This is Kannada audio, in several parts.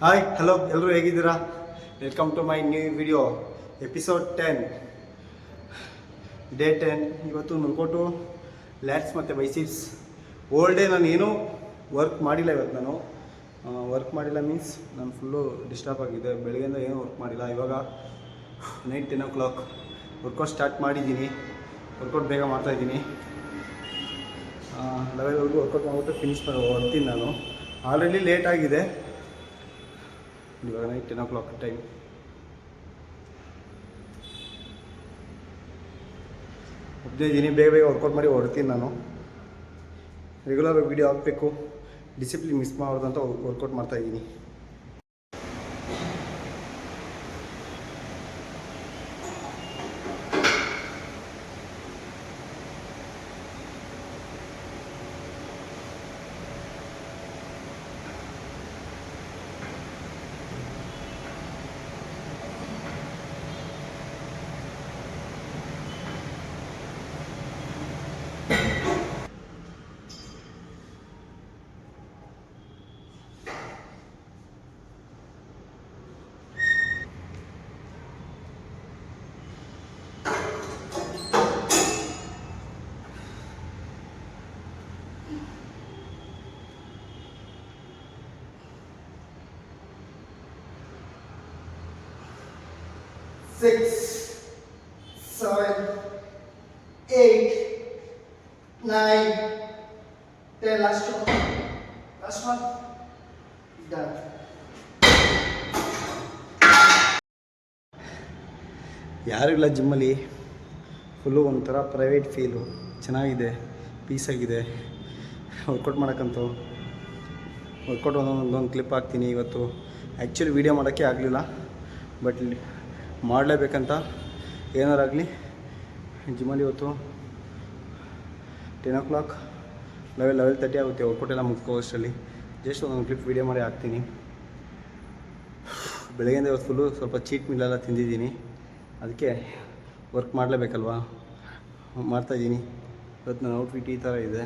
ಹಾಯ್ ಹಲೋ ಎಲ್ಲರೂ ಹೇಗಿದ್ದೀರಾ? Welcome to my new video episode 10 day 10. ಇವತ್ತು ನುರ್ಕೋಟು ಲ್ಯಾಟ್ಸ್ ಮತ್ತು ಬೈಸಿಪ್ಸ್ ಓಲ್ ಡೇ ನಾನು ಏನೂ ವರ್ಕ್ ಮಾಡಿಲ್ಲ. ಇವತ್ತು ನಾನು ವರ್ಕ್ ಮಾಡಿಲ್ಲ ಮೀನ್ಸ್ ನಾನು ಫುಲ್ಲು ಡಿಸ್ಟರ್ಬ್ ಆಗಿದೆ. ಬೆಳಗ್ಗೆಯಿಂದ ಏನೂ ವರ್ಕ್ ಮಾಡಿಲ್ಲ. ಇವಾಗ ನೈಟ್ 10 o'clock ವರ್ಕೌಟ್ ಸ್ಟಾರ್ಟ್ ಮಾಡಿದ್ದೀನಿ. ವರ್ಕೌಟ್ ಬೇಗ ಮಾಡ್ತಾಯಿದ್ದೀನಿ. 11ವರೆಗೂ ವರ್ಕೌಟ್ ಮಾಡಿಬಿಟ್ಟು ಫಿನಿಶ್ ಮಾಡಿ ಹೊಡ್ತೀನಿ. ನಾನು ಆಲ್ರೆಡಿ ಲೇಟ್ ಆಗಿದೆ. ಇವಾಗ ನೈಟ್ 10 o'clock ಟೈಮ್. ಒಬ್ಬನೇ ಇದ್ದೀನಿ. ಬೇಗ ವರ್ಕೌಟ್ ಮಾಡಿ ಹೊಡ್ತೀನಿ. ನಾನು ರೆಗ್ಯುಲರ್ ವೀಡಿಯೋ ಹಾಕಬೇಕು, ಡಿಸಿಪ್ಲಿನ್ ಮಿಸ್ ಮಾಡೋದು ಅಂತ ವರ್ಕೌಟ್ ಮಾಡ್ತಾಯಿದ್ದೀನಿ. Six, 7, 8, 9, 10. Last one. Done. ಯಾರೂ ಇಲ್ಲ ಜಿಮ್ಮಲ್ಲಿ. ಫುಲ್ಲು ಒಂಥರ ಪ್ರೈವೇಟ್ ಫೀಲು. ಚೆನ್ನಾಗಿದೆ, ಪೀಸಾಗಿದೆ. ವರ್ಕೌಟ್ ಮಾಡೋಕ್ಕಂತೂ ವರ್ಕೌಟ್ ಒಂದೊಂದು ಕ್ಲಿಪ್ ಹಾಕ್ತೀನಿ. ಇವತ್ತು ಆ್ಯಕ್ಚುಲಿ ವೀಡಿಯೋ ಮಾಡೋಕ್ಕೆ ಆಗಲಿಲ್ಲ, ಬಟ್ ಮಾಡಲೇಬೇಕಂತ ಏನಾರಾಗಲಿ ಜಿಮ್ಮಲ್ಲಿ ಇವತ್ತು 10 o'clock 11:30 ಆಗುತ್ತೆ. ವರ್ಕೌಟ್ ಎಲ್ಲ ಮುಗಿಸ್ಕೋಷ್ಟರಲ್ಲಿ ಜಸ್ಟ್ ಒಂದೊಂದು ಕ್ಲಿಪ್ ವೀಡಿಯೋ ಮಾಡಿ ಹಾಕ್ತೀನಿ. ಬೆಳಗ್ಗೆಯಿಂದ ಇವತ್ತು ಫುಲ್ಲು ಸ್ವಲ್ಪ ಚೀಟ್ ಮೀಲೆಲ್ಲ ತಿಂದಿದ್ದೀನಿ. ಅದಕ್ಕೆ ವರ್ಕ್ ಮಾಡಲೇಬೇಕಲ್ವಾ, ಮಾಡ್ತಾಯಿದ್ದೀನಿ. ಇವತ್ತು ನನ್ನ ಔಟ್ಫಿಟ್ ಈ ಥರ ಇದೆ.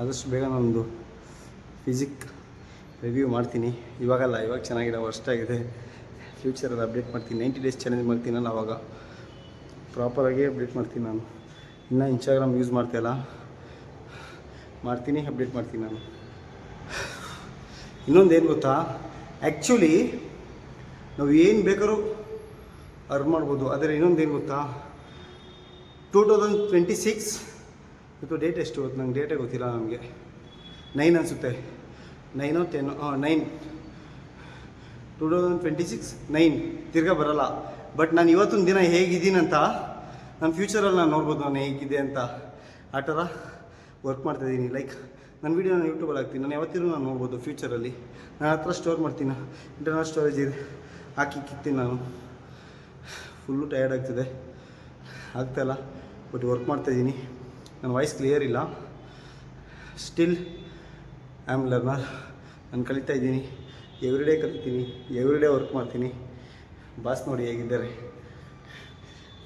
ಆದಷ್ಟು ಬೇಗ ನನ್ನದು ಫಿಸಿಕ್ ರಿವ್ಯೂ ಮಾಡ್ತೀನಿ. ಇವಾಗಲ್ಲ, ಇವಾಗ ಚೆನ್ನಾಗಿದೆ, ವರ್ಷಾಗಿದೆ. ಫ್ಯೂಚರಲ್ಲಿ ಅಪ್ಡೇಟ್ ಮಾಡ್ತೀನಿ. 90 days ಚಾಲೆಂಜ್ ಮಾಡ್ತೀನಲ್ಲ, ಆವಾಗ ಪ್ರಾಪರಾಗಿ ಅಪ್ಡೇಟ್ ಮಾಡ್ತೀನಿ. ನಾನು ಇನ್ನೂ ಇನ್ಸ್ಟಾಗ್ರಾಮ್ ಯೂಸ್ ಮಾಡ್ತಾಯಿಲ್ಲ, ಮಾಡ್ತೀನಿ, ಅಪ್ಡೇಟ್ ಮಾಡ್ತೀನಿ. ನಾನು ಇನ್ನೊಂದೇನು ಗೊತ್ತಾ, ಆ್ಯಕ್ಚುಲಿ ನಾವು ಏನು ಬೇಕಾದ್ರೂ ಅರ್ನ್ ಮಾಡ್ಬೋದು. ಆದರೆ ಇನ್ನೊಂದೇನು ಗೊತ್ತಾ, 2026 ಇವತ್ತು ಡೇಟ್ ಎಷ್ಟು ಗೊತ್ತು ನಂಗೆ, ಡೇಟೇ ಗೊತ್ತಿಲ್ಲ. ನಮಗೆ 9 ಅನಿಸುತ್ತೆ, 9 or 10 9 2026 9 ತಿರ್ಗಾ ಬರೋಲ್ಲ. ಬಟ್ ನಾನು ಇವತ್ತೊಂದು ದಿನ ಹೇಗಿದ್ದೀನಂತ ನನ್ನ ಫ್ಯೂಚರಲ್ಲಿ ನಾನು ನೋಡ್ಬೋದು, ನಾನು ಹೇಗಿದೆ ಅಂತ. ಆ ಥರ ವರ್ಕ್ ಮಾಡ್ತಾಯಿದ್ದೀನಿ. ಲೈಕ್ ನನ್ನ ವೀಡಿಯೋ ನಾನು ಯೂಟ್ಯೂಬಲ್ಲಿ ಹಾಕ್ತೀನಿ. ನಾನು ಯಾವತ್ತಿರೂ ನಾನು ನೋಡ್ಬೋದು ಫ್ಯೂಚರಲ್ಲಿ. ನಾನು ಹತ್ರ ಸ್ಟೋರ್ ಮಾಡ್ತೀನಿ, ಇಂಟರ್ನಲ್ ಸ್ಟೋರೇಜ್ ಇದೆ, ಹಾಕಿಕ್ತೀನಿ. ನಾನು ಫುಲ್ಲು ಟಯರ್ಡ್ ಆಗ್ತಿದೆ, ಆಗ್ತಾಯಿಲ್ಲ. ಬಟ್ ವರ್ಕ್ ಮಾಡ್ತಾಯಿದ್ದೀನಿ. ನನ್ನ ವಾಯ್ಸ್ ಕ್ಲಿಯರ್ ಇಲ್ಲ. Still I am learner. ನಾನು ಕಲಿತಾ ಇದ್ದೀನಿ. ಎವ್ರಿಡೇ ಕಲಿತೀನಿ, ಎವ್ರಿಡೇ ವರ್ಕ್ ಮಾಡ್ತೀನಿ. ಬಾಸ್ ನೋಡಿ ಹೇಗಿದ್ದಾರೆ.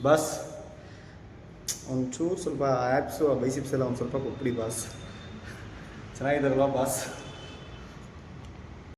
ಬಾಸ್ ಒಂಚೂರು ಸ್ವಲ್ಪ ಆ್ಯಪ್ಸು ಬೈಸಿಪ್ಸ್ ಎಲ್ಲ ಒಂದು ಸ್ವಲ್ಪ ಕೊಟ್ಬಿಡಿ ಬಾಸ್. ಚೆನ್ನಾಗಿದ್ದಾರಲ್ವಾ ಬಾಸ್?